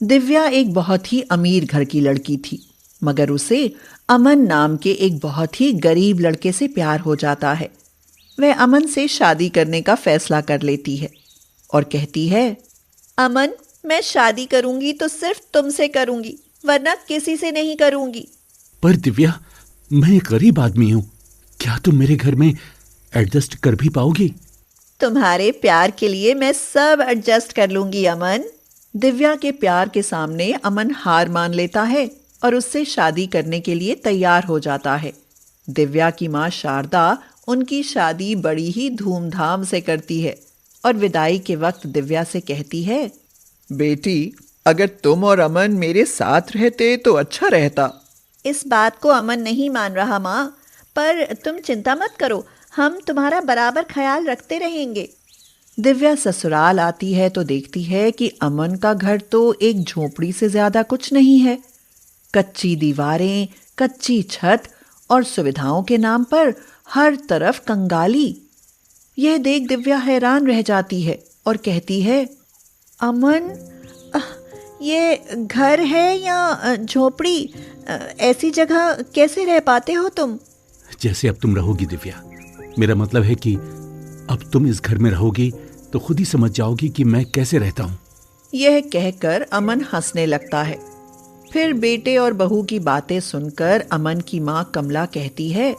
दिव्या एक बहुत ही अमीर घर की लड़की थी, मगर उसे अमन नाम के एक बहुत ही गरीब लड़के से प्यार हो जाता है। वह अमन से शादी करने का फैसला कर लेती है और कहती है, अमन, मैं शादी करूंगी तो सिर्फ तुमसे करूंगी, वरना किसी से नहीं करूंगी। पर दिव्या, मैं एक गरीब आदमी हूँ। क्या तुम मेरे घर में एडजस्ट कर भी पाओगी? तुम्हारे प्यार के लिए मैं सब एडजस्ट कर लूंगी अमन। दिव्या के प्यार के सामने अमन हार मान लेता है और उससे शादी करने के लिए तैयार हो जाता है। दिव्या की माँ शारदा उनकी शादी बड़ी ही धूमधाम से करती है और विदाई के वक्त दिव्या से कहती है, बेटी, अगर तुम और अमन मेरे साथ रहते तो अच्छा रहता। इस बात को अमन नहीं मान रहा माँ, पर तुम चिंता मत करो, हम तुम्हारा बराबर ख्याल रखते रहेंगे। दिव्या ससुराल आती है तो देखती है कि अमन का घर तो एक झोपड़ी से ज्यादा कुछ नहीं है। कच्ची दीवारें, कच्ची छत और सुविधाओं के नाम पर हर तरफ कंगाली। यह देख दिव्या हैरान रह जाती है और कहती है, अमन, ये घर है या झोपड़ी? ऐसी जगह कैसे रह पाते हो तुम? जैसे अब तुम रहोगी दिव्या। मेरा मतलब है कि अब तुम इस घर में रहोगी तो खुद ही समझ जाओगी कि मैं कैसे रहता हूँ। यह कहकर अमन हंसने लगता है। फिर बेटे और बहू की बातें सुनकर अमन की माँ कमला कहती है,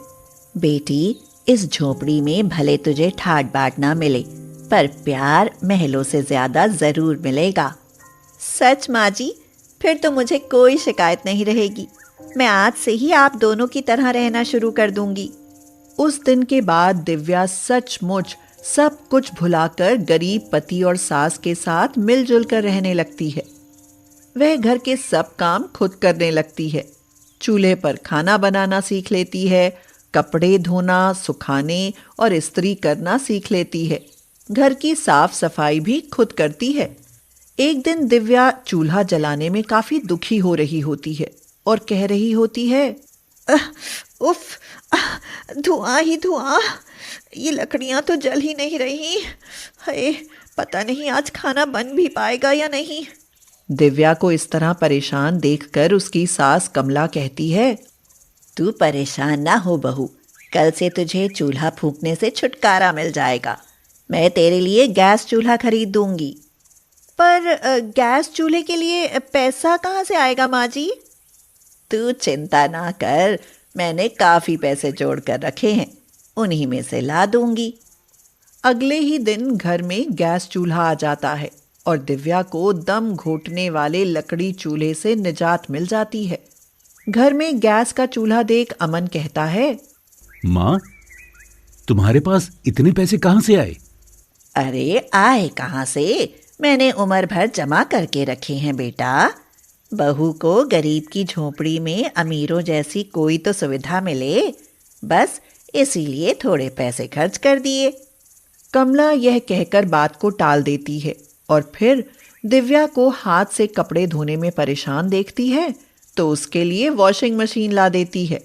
बेटी, इस झोपड़ी में भले तुझे ठाट बाट ना मिले, पर प्यार महलों से ज्यादा जरूर मिलेगा। सच माँ जी, फिर तो मुझे कोई शिकायत नहीं रहेगी। मैं आज से ही आप दोनों की तरह रहना शुरू कर दूंगी। उस दिन के बाद दिव्या सचमुच सब कुछ भुलाकर गरीब पति और सास के साथ मिलजुल कर रहने लगती है। वह घर के सब काम खुद करने लगती है। चूल्हे पर खाना बनाना सीख लेती है, कपड़े धोना, सुखाने और इस्त्री करना सीख लेती है। घर की साफ सफाई भी खुद करती है। एक दिन दिव्या चूल्हा जलाने में काफी दुखी हो रही होती है और कह रही होती है, उफ, धुआं ही धुआं, ये लकड़ियां तो जल ही नहीं रही। हाय, पता नहीं आज खाना बन भी पाएगा या नहीं। दिव्या को इस तरह परेशान देखकर उसकी सास कमला कहती है, तू परेशान ना हो बहू, कल से तुझे चूल्हा फूंकने से छुटकारा मिल जाएगा। मैं तेरे लिए गैस चूल्हा खरीद दूंगी। पर गैस चूल्हे के लिए पैसा कहाँ से आएगा माँ जी? तू चिंता ना कर, मैंने काफी पैसे जोड़ कर रखे हैं, उन्हीं में से ला दूंगी। अगले ही दिन घर में गैस चूल्हा आ जाता है और दिव्या को दम घोटने वाले लकड़ी चूल्हे से निजात मिल जाती है। घर में गैस का चूल्हा देख अमन कहता है, माँ, तुम्हारे पास इतने पैसे कहाँ से आए? अरे आए कहाँ से, मैंने उम्र भर जमा करके रखे हैं बेटा। बहू को गरीब की झोपड़ी में अमीरों जैसी कोई तो सुविधा मिले, बस इसीलिए थोड़े पैसे खर्च कर दिए। कमला यह कहकर बात को टाल देती है और फिर दिव्या को हाथ से कपड़े धोने में परेशान देखती है तो उसके लिए वॉशिंग मशीन ला देती है।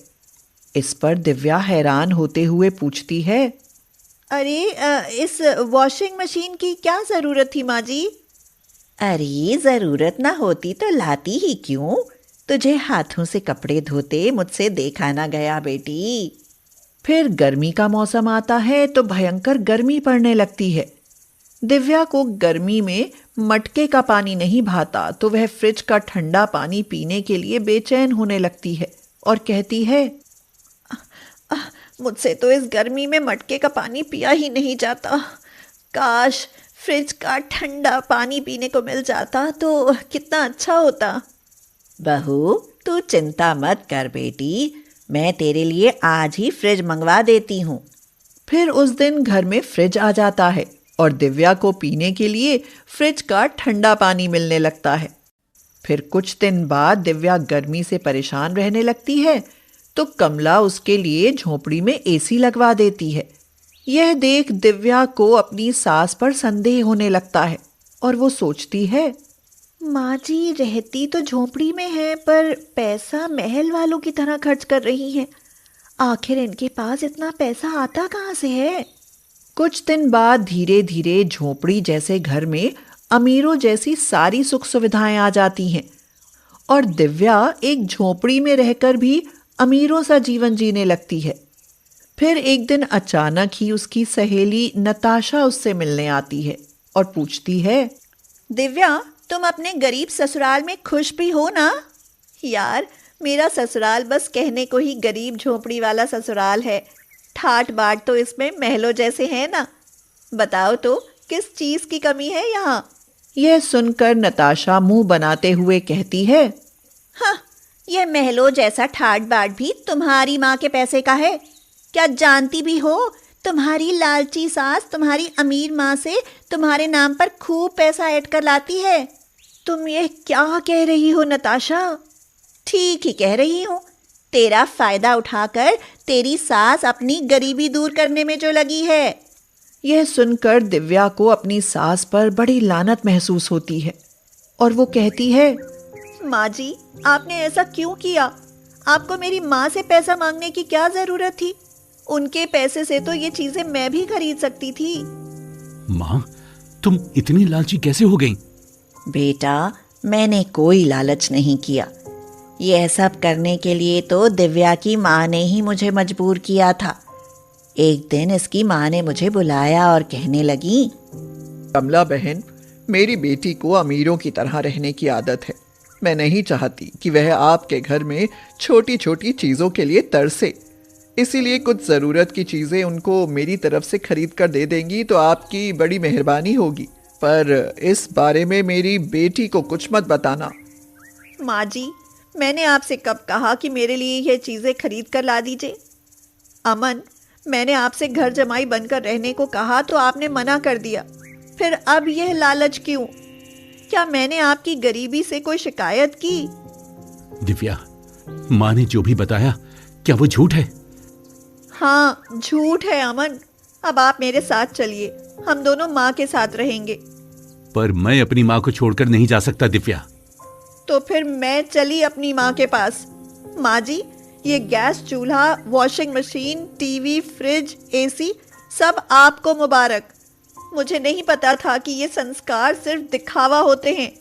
इस पर दिव्या हैरान होते हुए पूछती है, अरे इस वॉशिंग मशीन की क्या ज़रूरत थी माँ जी? अरे ज़रूरत ना होती तो लाती ही क्यों? तुझे हाथों से कपड़े धोते मुझसे देखा ना गया बेटी। फिर गर्मी का मौसम आता है तो भयंकर गर्मी पड़ने लगती है। दिव्या को गर्मी में मटके का पानी नहीं भाता तो वह फ्रिज का ठंडा पानी पीने के लिए बेचैन होने लगती है और कहती है, मुझसे तो इस गर्मी में मटके का पानी पिया ही नहीं जाता। काश फ्रिज का ठंडा पानी पीने को मिल जाता तो कितना अच्छा होता। बहू, तू चिंता मत कर बेटी, मैं तेरे लिए आज ही फ्रिज मंगवा देती हूँ। फिर उस दिन घर में फ्रिज आ जाता है और दिव्या को पीने के लिए फ्रिज का ठंडा पानी मिलने लगता है। फिर कुछ दिन बाद दिव्या गर्मी से परेशान रहने लगती है तो कमला उसके लिए झोपड़ी में एसी लगवा देती है। यह देख दिव्या को अपनी सास पर संदेह होने लगता है और वो सोचती है, माँ जी रहती तो झोपड़ी में है, पर पैसा महल वालों की तरह खर्च कर रही हैं। आखिर इनके पास इतना पैसा आता कहाँ से है? कुछ दिन बाद धीरे धीरे झोपड़ी जैसे घर में अमीरों जैसी सारी सुख सुविधाएं आ जाती हैं और दिव्या एक झोपड़ी में रहकर भी अमीरों सा जीवन जीने लगती है। फिर एक दिन अचानक ही उसकी सहेली नताशा उससे मिलने आती है और पूछती है, दिव्या, तुम अपने गरीब ससुराल में खुश भी हो ना? यार, मेरा ससुराल बस कहने को ही गरीब झोपड़ी वाला ससुराल है। ठाट बाट तो इसमें महलों जैसे हैं ना। बताओ तो किस चीज की कमी है यहाँ? यह सुनकर नताशा मुंह बनाते हुए कहती है, हाँ, यह महलों जैसा ठाट बाट भी तुम्हारी माँ के पैसे का है। क्या जानती भी हो, तुम्हारी लालची सास तुम्हारी अमीर माँ से तुम्हारे नाम पर खूब पैसा ऐड कर लाती है। तुम ये क्या कह रही हो नताशा? ठीक ही कह रही हूँ। तेरा फायदा उठाकर तेरी सास अपनी गरीबी दूर करने में जो लगी है। यह सुनकर दिव्या को अपनी सास पर बड़ी लानत महसूस होती है और वो कहती है, माँ जी, आपने ऐसा क्यों किया? आपको मेरी माँ से पैसा मांगने की क्या जरूरत थी? उनके पैसे से तो ये चीजें मैं भी खरीद सकती थी। माँ, तुम इतनी लालची कैसे हो गई? बेटा, मैंने कोई लालच नहीं किया। यह सब करने के लिए तो दिव्या की माँ ने ही मुझे मजबूर किया था। एक दिन इसकी माँ ने मुझे बुलाया और कहने लगी, कमला बहन, मेरी बेटी को अमीरों की तरह रहने की आदत है। मैं नहीं चाहती कि वह आपके घर में छोटी छोटी चीज़ों के लिए तरसे। इसीलिए कुछ ज़रूरत की चीज़ें उनको मेरी तरफ से खरीद कर दे देंगी तो आपकी बड़ी मेहरबानी होगी। पर इस बारे में मेरी बेटी को कुछ मत बताना। माँ जी, मैंने आपसे कब कहा कि मेरे लिए ये चीज़ें खरीद कर ला दीजिए? अमन, मैंने आपसे घर जमाई बनकर रहने को कहा तो आपने मना कर दिया। फिर अब यह लालच क्यों? क्या मैंने आपकी गरीबी से कोई शिकायत की? दिव्या, माँ ने जो भी बताया, क्या वो झूठ है? हाँ, झूठ है अमन। अब आप मेरे साथ चलिए, हम दोनों माँ के साथ रहेंगे। पर मैं अपनी माँ को छोड़कर नहीं जा सकता दिव्या। तो फिर मैं चली अपनी माँ के पास। माँ जी, ये गैस चूल्हा, washing machine, TV, fridge, AC सब आपको मुबारक। मुझे नहीं पता था कि ये संस्कार सिर्फ दिखावा होते हैं।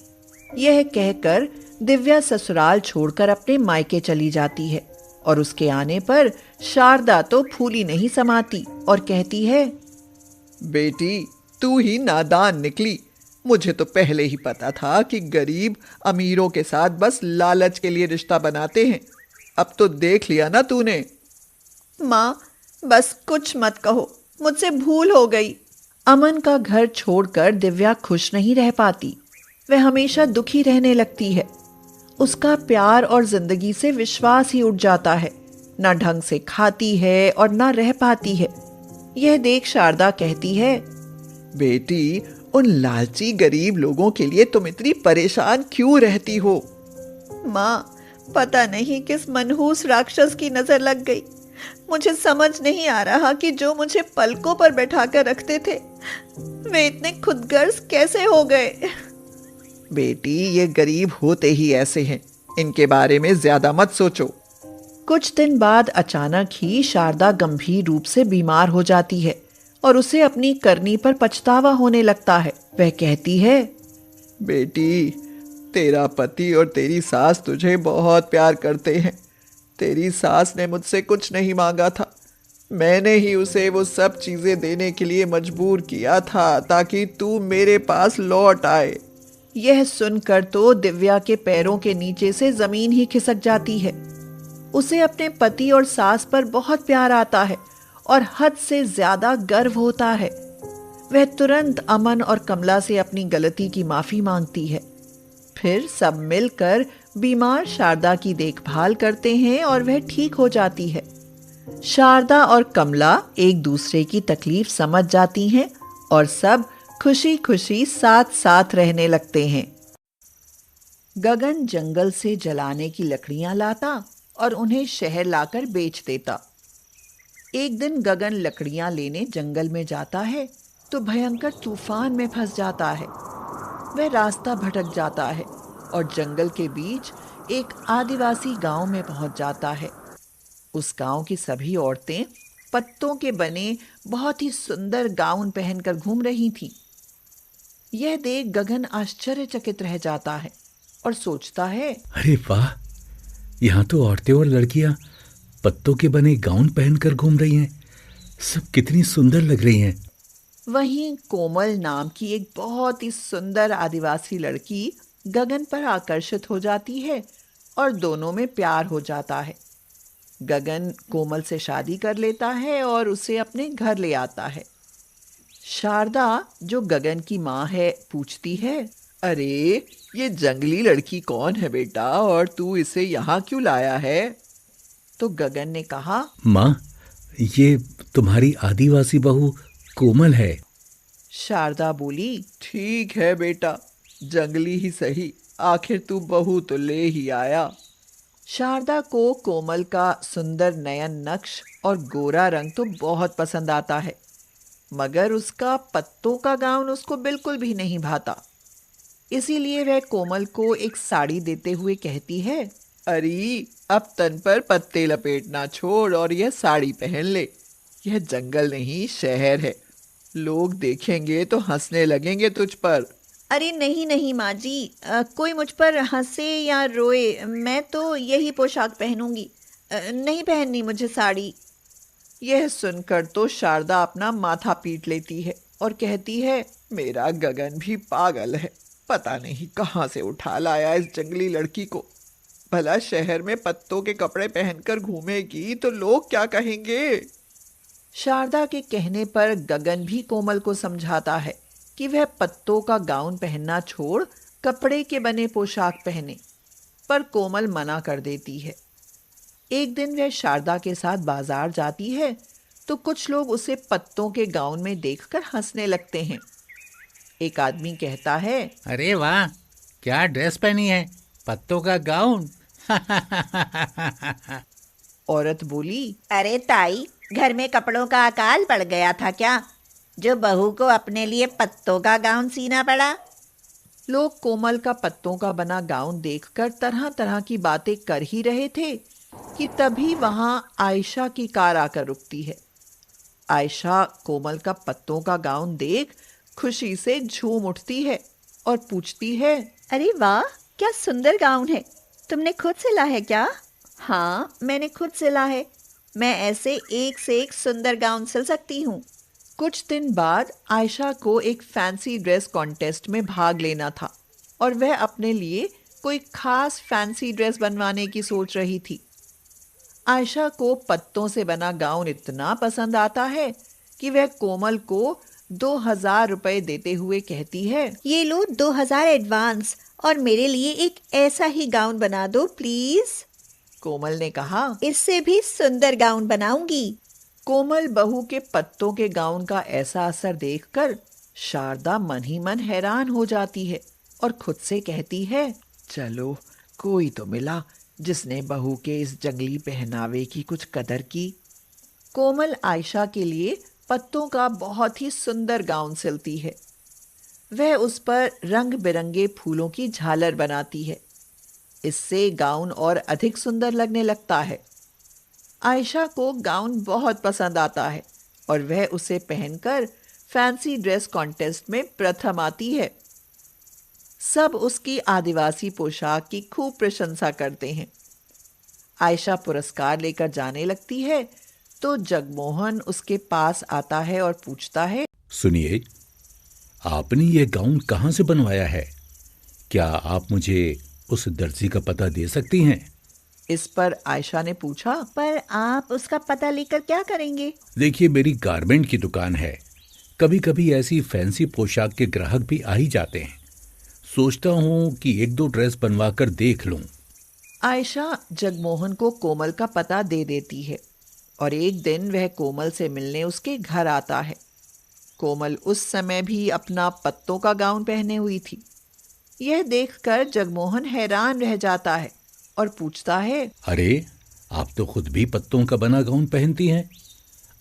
यह कहकर दिव्या ससुराल छोड़कर अपने मायके चली जाती है और उसके आने पर शारदा तो फूली नहीं समाती और कहती है, बेटी, तू ही नादान निकली। मुझे तो पहले ही पता था कि गरीब अमीरों के साथ बस लालच के लिए रिश्ता बनाते हैं। अब तो देख लिया ना तूने। माँ, बस कुछ मत कहो, मुझसे भूल हो गई। अमन का घर छोड़कर दिव्या खुश नहीं रह पाती। वह हमेशा दुखी रहने लगती है। उसका प्यार और जिंदगी से विश्वास ही उठ जाता है। ना ढंग से खाती है और ना रह पाती है। यह देख शारदा कहती है, बेटी, उन लालची गरीब लोगों के लिए तुम इतनी परेशान क्यों रहती हो? माँ, पता नहीं किस मनहूस राक्षस की नजर लग गई। मुझे समझ नहीं आ रहा कि जो मुझे पलकों पर बैठाकर रखते थे, वे इतने खुदगर्ज कैसे हो गए। बेटी, ये गरीब होते ही ऐसे हैं। इनके बारे में ज्यादा मत सोचो। कुछ दिन बाद अचानक ही शारदा गंभीर रूप से बीमार हो जाती है और उसे अपनी करनी पर पछतावा होने लगता है। वह कहती है, बेटी, तेरा पति और तेरी सास तुझे बहुत प्यार करते हैं। तेरी सास ने मुझसे कुछ नहीं मांगा था। मैंने ही उसे वो सब चीजें देने के लिए मजबूर किया था ताकि तू मेरे पास लौट आए। यह सुनकर तो दिव्या के पैरों के नीचे से जमीन ही खिसक जाती है। उसे अपने पति और सास पर बहुत प्यार आता है और हद से ज्यादा गर्व होता है। वह तुरंत अमन और कमला से अपनी गलती की माफी मांगती है। फिर सब मिलकर बीमार शारदा की देखभाल करते हैं और वह ठीक हो जाती है। शारदा और कमला एक दूसरे की तकलीफ समझ जाती हैं और सब खुशी खुशी साथ साथ रहने लगते हैं। गगन जंगल से जलाने की लकड़ियां लाता और उन्हें शहर लाकर बेच देता। एक दिन गगन लकड़ियां लेने जंगल में जाता है तो भयंकर तूफान में फंस जाता है। वह रास्ता भटक जाता है और जंगल के बीच एक आदिवासी गांव में पहुंच जाता है। उस गांव की सभी औरतें पत्तों के बने बहुत ही सुंदर गाउन पहनकर घूम रही थीं। यह देख गगन आश्चर्यचकित रह जाता है और सोचता है, अरे वाह, यहाँ तो औरतें और लड़कियां पत्तों के बने गाउन पहनकर घूम रही हैं। सब कितनी सुंदर लग रही हैं। वहीं कोमल नाम की एक बहुत ही सुंदर आदिवासी लड़की गगन पर आकर्षित हो जाती है और दोनों में प्यार हो जाता है। गगन कोमल से शादी कर लेता है और उसे अपने घर ले आता है। शारदा, जो गगन की माँ है, पूछती है, अरे ये जंगली लड़की कौन है बेटा, और तू इसे यहाँ क्यों लाया है? तो गगन ने कहा, माँ, ये तुम्हारी आदिवासी बहू कोमल है। शारदा बोली, ठीक है बेटा, जंगली ही सही, आखिर तू बहू तो ले ही आया। शारदा को कोमल का सुंदर नयन नक्श और गोरा रंग तो बहुत पसंद आता है, मगर उसका पत्तों का गाउन उसको बिल्कुल भी नहीं भाता। इसीलिए वह कोमल को एक साड़ी देते हुए कहती है, अरे अब तन पर पत्ते लपेटना छोड़ और यह साड़ी पहन ले। यह जंगल नहीं, शहर है। लोग देखेंगे तो हंसने लगेंगे तुझ पर। अरे नहीं नहीं माँ जी, कोई मुझ पर हंसे या रोए, मैं तो यही पोशाक पहनूंगी। नहीं पहननी मुझे साड़ी। यह सुनकर तो शारदा अपना माथा पीट लेती है और कहती है, मेरा गगन भी पागल है, पता नहीं कहाँ से उठा लाया इस जंगली लड़की को। भला शहर में पत्तों के कपड़े पहनकर घूमेगी तो लोग क्या कहेंगे? शारदा के कहने पर गगन भी कोमल को समझाता है कि वह पत्तों का गाउन पहनना छोड़ कपड़े के बने पोशाक पहने, पर कोमल मना कर देती है। एक दिन वह शारदा के साथ बाजार जाती है तो कुछ लोग उसे पत्तों के गाउन में देखकर हंसने लगते हैं। एक आदमी कहता है, अरे वाह, क्या ड्रेस पहनी है, पत्तों का गाउन। औरत बोली, अरे ताई, घर में कपड़ों का अकाल पड़ गया था क्या, जो बहू को अपने लिए पत्तों का गाउन सीना पड़ा। लोग कोमल का पत्तों का बना गाउन देखकर तरह तरह की बातें कर ही रहे थे कि तभी वहां आयशा की कार आकर रुकती है। आयशा कोमल का पत्तों का गाउन देख खुशी से झूम उठती है और पूछती है, अरे वाह, क्या सुंदर गाउन है, तुमने खुद सिला है क्या? हाँ, मैंने खुद सिला है। मैं ऐसे एक से एक सुंदर गाउन सिल सकती हूँ। कुछ दिन बाद आयशा को एक फैंसी ड्रेस कॉन्टेस्ट में भाग लेना था और वह अपने लिए कोई खास फैंसी ड्रेस बनवाने की सोच रही थी। आयशा को पत्तों से बना गाउन इतना पसंद आता है कि वह कोमल को 2000 रुपए देते हुए कहती है, ये लो 2000 एडवांस, और मेरे लिए एक ऐसा ही गाउन बना दो प्लीज। कोमल ने कहा, इससे भी सुंदर गाउन बनाऊंगी। कोमल बहू के पत्तों के गाउन का ऐसा असर देखकर शारदा मन ही मन हैरान हो जाती है और खुद से कहती है, चलो कोई तो मिला जिसने बहू के इस जंगली पहनावे की कुछ कदर की। कोमल आयशा के लिए पत्तों का बहुत ही सुंदर गाउन सिलती है। वह उस पर रंग बिरंगे फूलों की झालर बनाती है। इससे गाउन और अधिक सुंदर लगने लगता है। आयशा को गाउन बहुत पसंद आता है और वह उसे पहनकर फैंसी ड्रेस कॉन्टेस्ट में प्रथम आती है। सब उसकी आदिवासी पोशाक की खूब प्रशंसा करते हैं। आयशा पुरस्कार लेकर जाने लगती है तो जगमोहन उसके पास आता है और पूछता है, सुनिए, आपने ये गाउन कहाँ से बनवाया है? क्या आप मुझे उस दर्जी का पता दे सकती हैं? इस पर आयशा ने पूछा, पर आप उसका पता लेकर क्या करेंगे? देखिए, मेरी गारमेंट की दुकान है। कभी कभी ऐसी फैंसी पोशाक के ग्राहक भी आ ही जाते हैं। सोचता हूँ कि एक दो ड्रेस बनवा कर देख लूं। आयशा जगमोहन को कोमल का पता दे देती है और एक दिन वह कोमल से मिलने उसके घर आता है। कोमल उस समय भी अपना पत्तों का गाउन पहने हुई थी। यह देखकर जगमोहन हैरान रह जाता है और पूछता है, अरे, आप तो खुद भी पत्तों का बना गाउन पहनती हैं।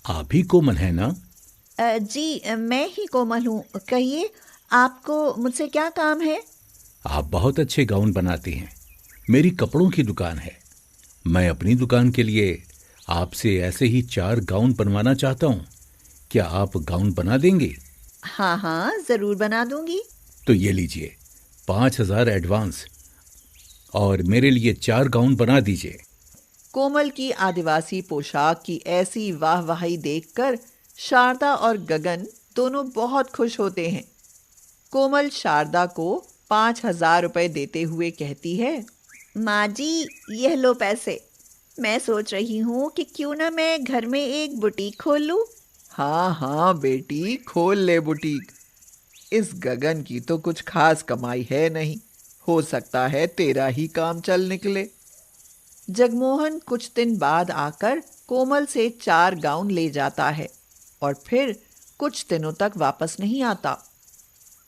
आप ही कोमल है ना? जी, मैं ही कोमल हूँ। कहिए, आपको मुझसे क्या काम है? आप बहुत अच्छे गाउन बनाती हैं। मेरी कपड़ों की दुकान है। मैं अपनी दुकान के लिए आपसे ऐसे ही 4 गाउन बनवाना चाहता हूँ। क्या आप गाउन बना देंगे? हाँ हाँ, जरूर बना दूंगी। तो ये लीजिए 5,000 एडवांस और मेरे लिए 4 गाउन बना दीजिए। कोमल की आदिवासी पोशाक की ऐसी वाहवाही देखकर शारदा और गगन दोनों बहुत खुश होते हैं। कोमल शारदा को 5,000 रुपए देते हुए कहती है, माँ जी, यह लो पैसे। मैं सोच रही हूँ कि क्यों ना मैं घर में एक बुटीक खोल लूँ। हाँ हाँ बेटी, खोल ले बुटीक। इस गगन की तो कुछ खास कमाई है नहीं, हो सकता है तेरा ही काम चल निकले। जगमोहन कुछ दिन बाद आकर कोमल से 4 गाउन ले जाता है और फिर कुछ दिनों तक वापस नहीं आता।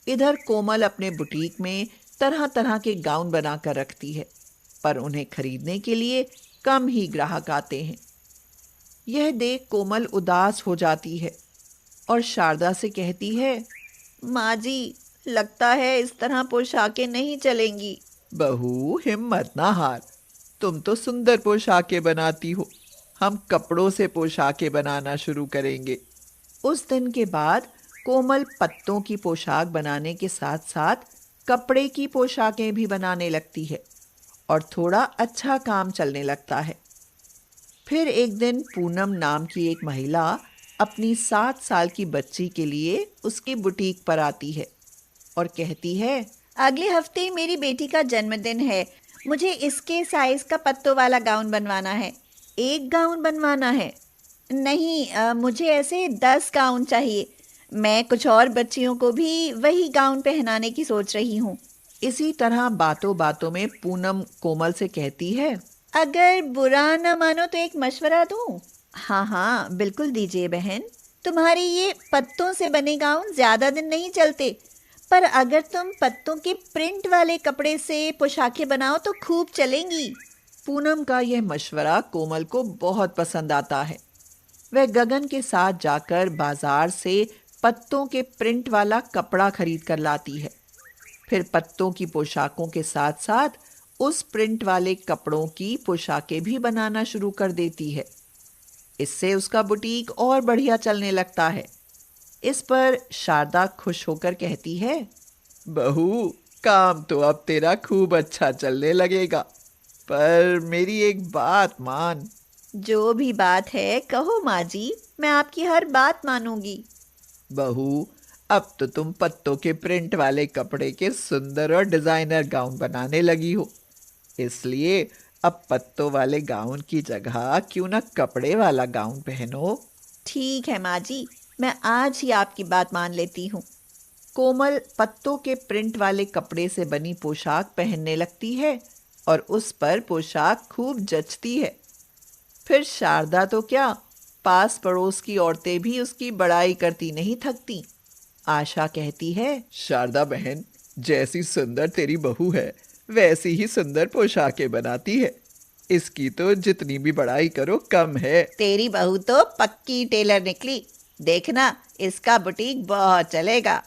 इधर कोमल अपने बुटीक में तरह तरह के गाउन बनाकर रखती है, पर उन्हें खरीदने के लिए कम ही ग्राहक आते हैं। यह देख कोमल उदास हो जाती है और शारदा से कहती है, माँ जी, लगता है इस तरह पोशाकें नहीं चलेंगी। बहू, हिम्मत ना हार। तुम तो सुंदर पोशाकें बनाती हो, हम कपड़ों से पोशाकें बनाना शुरू करेंगे। उस दिन के बाद कोमल पत्तों की पोशाक बनाने के साथ साथ कपड़े की पोशाकें भी बनाने लगती है और थोड़ा अच्छा काम चलने लगता है। फिर एक दिन पूनम नाम की एक महिला अपनी 7 साल की बच्ची के लिए उसकी बुटीक पर आती है और कहती है, अगले हफ्ते मेरी बेटी का जन्मदिन है, मुझे इसके साइज का पत्तों वाला गाउन बनवाना है। एक गाउन बनवाना है नहीं, मुझे ऐसे 10 गाउन चाहिए। मैं कुछ और बच्चियों को भी वही गाउन पहनाने की सोच रही हूँ। इसी तरह बातों बातों में पूनम कोमल से कहती है, अगर बुरा न मानो तो एक मशवरा दूँ? हाँ हाँ, बिल्कुल दीजिए बहन। तुम्हारी ये पत्तों से बने गाउन ज़्यादा दिन नहीं चलते, पर अगर तुम पत्तों के प्रिंट वाले कपड़े से पोशाकें बनाओ तो खूब चलेंगी। पूनम का यह मशवरा कोमल को बहुत पसंद आता है। वह गगन के साथ जाकर बाजार से पत्तों के प्रिंट वाला कपड़ा खरीद कर लाती है। फिर पत्तों की पोशाकों के साथ साथ उस प्रिंट वाले कपड़ों की पोशाकें भी बनाना शुरू कर देती है। इससे उसका बुटीक और बढ़िया चलने लगता है। इस पर शारदा खुश होकर कहती है, बहू, काम तो अब तेरा खूब अच्छा चलने लगेगा, पर मेरी एक बात मान। जो भी बात है कहो माँ जी, मैं आपकी हर बात मानूंगी। बहू, अब तो तुम पत्तों के प्रिंट वाले कपड़े के सुंदर और डिजाइनर गाउन बनाने लगी हो, इसलिए अब पत्तों वाले गाउन की जगह क्यों ना कपड़े वाला गाउन पहनो। ठीक है माँ जी, मैं आज ही आपकी बात मान लेती हूँ। कोमल पत्तों के प्रिंट वाले कपड़े से बनी पोशाक पहनने लगती है और उस पर पोशाक खूब जचती है। फिर शारदा तो क्या, पास पड़ोस की औरतें भी उसकी बड़ाई करती नहीं थकती। आशा कहती है, शारदा बहन, जैसी सुंदर तेरी बहू है वैसी ही सुंदर पोशाकें बनाती है, इसकी तो जितनी भी बड़ाई करो कम है। तेरी बहू तो पक्की टेलर निकली, देखना इसका बुटीक बहुत चलेगा।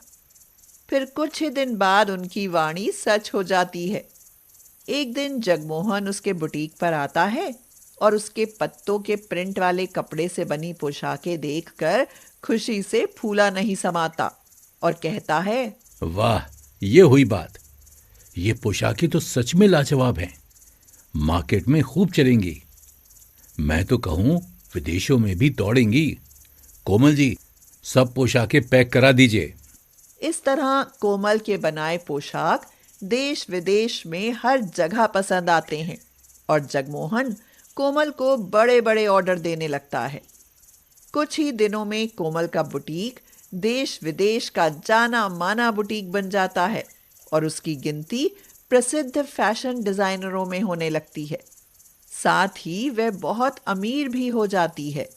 फिर कुछ ही दिन बाद उनकी वाणी सच हो जाती है। एक दिन जगमोहन उसके बुटीक पर आता है और उसके पत्तों के प्रिंट वाले कपड़े से बनी पोशाकें देखकर खुशी से फूला नहीं समाता और कहता है, वाह, ये हुई बात। ये पोशाकें तो सच में लाजवाब हैं, मार्केट में खूब चलेंगी। मैं तो कहूं विदेशों में भी दौड़ेंगी। कोमल जी, सब पोशाकें पैक करा दीजिए। इस तरह कोमल के बनाए पोशाक देश विदेश में हर जगह पसंद आते हैं और जगमोहन कोमल को बड़े बड़े ऑर्डर देने लगता है। कुछ ही दिनों में कोमल का बुटीक देश विदेश का जाना माना बुटीक बन जाता है और उसकी गिनती प्रसिद्ध फैशन डिजाइनरों में होने लगती है। साथ ही वह बहुत अमीर भी हो जाती है।